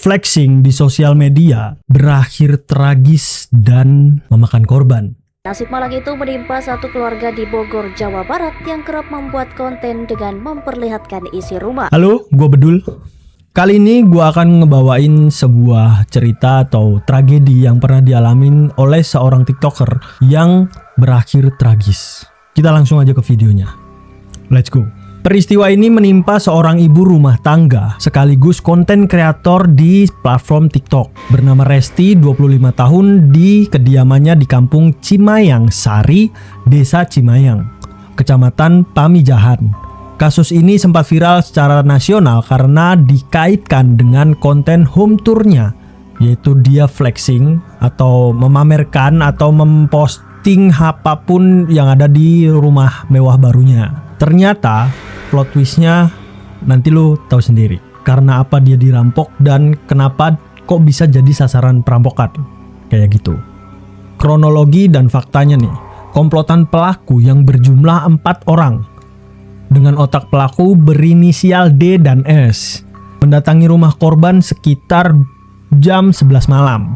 flexing di sosial media berakhir tragis dan memakan korban. Nasib malang itu menimpa satu keluarga di Bogor, Jawa Barat yang kerap membuat konten dengan memperlihatkan isi rumah. Halo, gue Bedul. Kali ini gue akan ngebawain sebuah cerita atau tragedi yang pernah dialamin oleh seorang TikToker yang berakhir tragis. Kita langsung aja ke videonya. Let's go. Peristiwa ini menimpa seorang ibu rumah tangga sekaligus konten kreator di platform TikTok bernama Resti, 25 tahun, di kediamannya di kampung Cimayang Sari, Desa Cimayang, Kecamatan Pamijahan. Kasus ini sempat viral secara nasional karena dikaitkan dengan konten home tour-nya, yaitu dia flexing atau memamerkan atau memposting apapun yang ada di rumah mewah barunya. Ternyata plot twist-nya nanti lo tahu sendiri. Karena apa dia dirampok dan kenapa kok bisa jadi sasaran perampokan. Kayak gitu. Kronologi dan faktanya nih. Komplotan pelaku yang berjumlah 4 orang. Dengan otak pelaku berinisial D dan S. Mendatangi rumah korban sekitar jam 11 malam.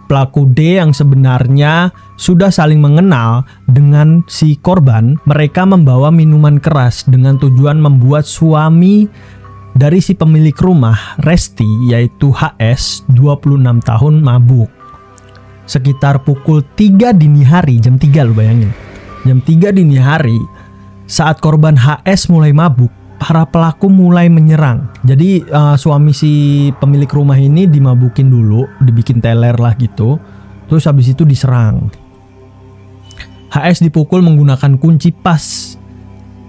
Pelaku D yang sebenarnya sudah saling mengenal dengan si korban, mereka membawa minuman keras dengan tujuan membuat suami dari si pemilik rumah, Resti, yaitu HS, 26 tahun, mabuk. Sekitar pukul 3 dini hari, jam 3 lo bayangin. Jam 3 dini hari, saat korban HS mulai mabuk, para pelaku mulai menyerang. Jadi suami si pemilik rumah ini dimabukin dulu, dibikin teler lah gitu. Terus habis itu diserang. HS dipukul menggunakan kunci pas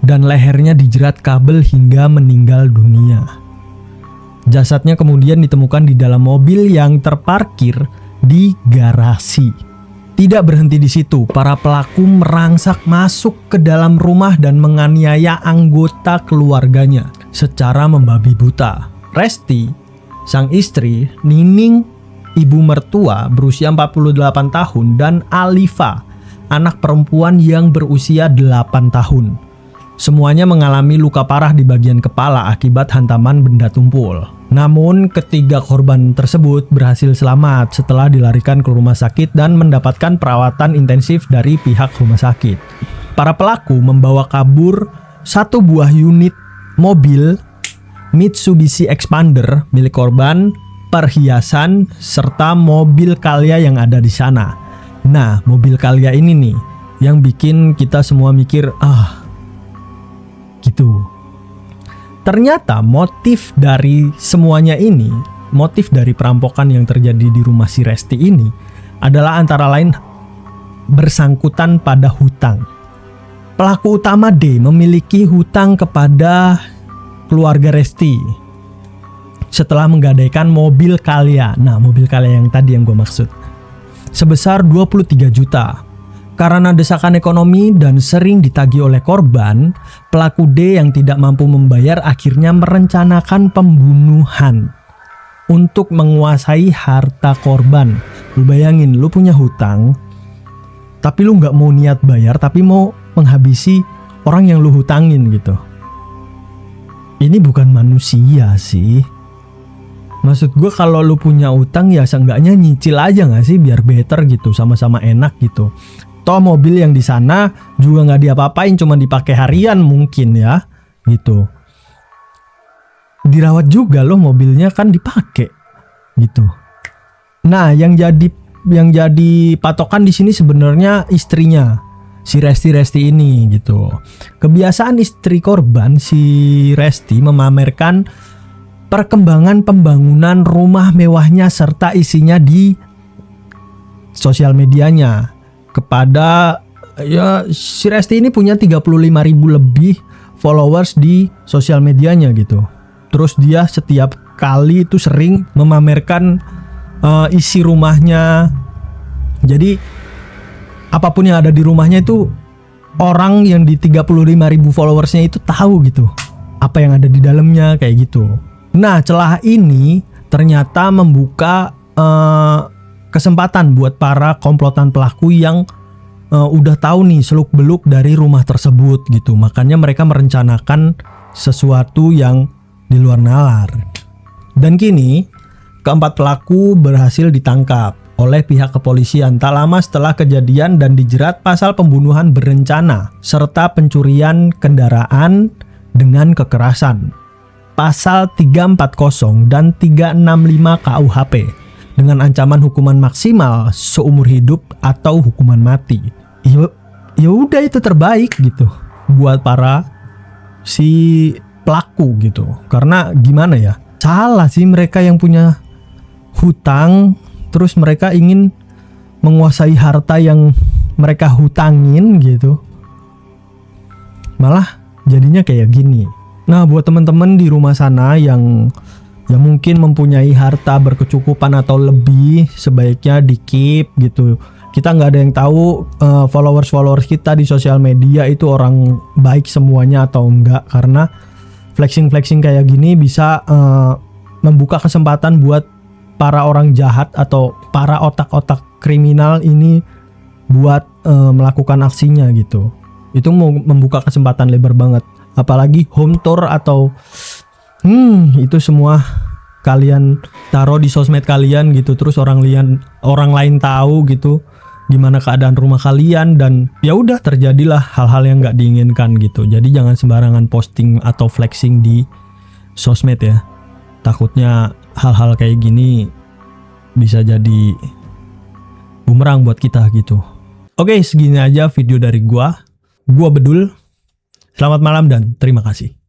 dan lehernya dijerat kabel hingga meninggal dunia. Jasadnya kemudian ditemukan di dalam mobil yang terparkir di garasi. Tidak berhenti di situ, para pelaku merangsek masuk ke dalam rumah dan menganiaya anggota keluarganya secara membabi buta. Resti, sang istri, Nining, ibu mertua berusia 48 tahun, dan Alifa, anak perempuan yang berusia 8 tahun. Semuanya mengalami luka parah di bagian kepala akibat hantaman benda tumpul. Namun ketiga korban tersebut berhasil selamat setelah dilarikan ke rumah sakit dan mendapatkan perawatan intensif dari pihak rumah sakit. Para pelaku membawa kabur satu buah unit mobil Mitsubishi Expander milik korban, perhiasan, serta mobil Calya yang ada di sana. Nah, mobil Calya ini nih yang bikin kita semua mikir, gitu. Ternyata motif dari semuanya ini, motif dari perampokan yang terjadi di rumah si Resti ini adalah antara lain bersangkutan pada hutang. Pelaku utama D memiliki hutang kepada keluarga Resti setelah menggadaikan mobil Calya. Nah, mobil Calya yang tadi yang gue maksud. Sebesar 23 juta. Karena desakan ekonomi dan sering ditagih oleh korban, pelaku D yang tidak mampu membayar akhirnya merencanakan pembunuhan untuk menguasai harta korban. Lu bayangin, lu punya hutang, tapi lu gak mau niat bayar, tapi mau menghabisi orang yang lu hutangin gitu. Ini bukan manusia sih. Maksud gue kalau lu punya utang ya seenggaknya nyicil aja gak sih biar better gitu, sama-sama enak gitu. Toh mobil yang di sana juga nggak diapa-apain, cuma dipakai harian mungkin ya, gitu. Dirawat juga loh mobilnya, kan dipakai, gitu. Nah, yang jadi patokan di sini sebenarnya istrinya, si Resti ini, gitu. Kebiasaan istri korban, si Resti, memamerkan perkembangan pembangunan rumah mewahnya serta isinya di sosial medianya. Kepada ya si Resti ini punya 35.000 lebih followers di sosial medianya gitu. Terus dia setiap kali itu sering memamerkan isi rumahnya. Jadi apapun yang ada di rumahnya itu orang yang di 35.000 followersnya itu tahu gitu apa yang ada di dalamnya kayak gitu. Nah, celah ini ternyata membuka kesempatan buat para komplotan pelaku yang udah tahu nih seluk-beluk dari rumah tersebut gitu. Makanya mereka merencanakan sesuatu yang di luar nalar. Dan kini keempat pelaku berhasil ditangkap oleh pihak kepolisian tak lama setelah kejadian dan dijerat pasal pembunuhan berencana serta pencurian kendaraan dengan kekerasan. Pasal 340 dan 365 KUHP dengan ancaman hukuman maksimal seumur hidup atau hukuman mati. Ya udah itu terbaik gitu buat para si pelaku gitu. Karena gimana ya? Salah sih mereka yang punya hutang terus mereka ingin menguasai harta yang mereka hutangin gitu. Malah jadinya kayak gini. Nah, buat teman-teman di rumah sana yang mungkin mempunyai harta berkecukupan atau lebih, sebaiknya di-keep gitu. Kita nggak ada yang tahu followers kita di sosial media itu orang baik semuanya atau enggak, karena flexing kayak gini bisa membuka kesempatan buat para orang jahat atau para otak-otak kriminal ini buat melakukan aksinya gitu. Itu mau membuka kesempatan lebar banget. Apalagi home tour atau itu semua kalian taruh di sosmed kalian gitu, terus orang lain tahu gitu gimana keadaan rumah kalian, dan ya udah terjadilah hal-hal yang nggak diinginkan gitu. Jadi jangan sembarangan posting atau flexing di sosmed ya. Takutnya hal-hal kayak gini bisa jadi bumerang buat kita gitu. Oke, segini aja video dari gua Bedul. Selamat malam dan terima kasih.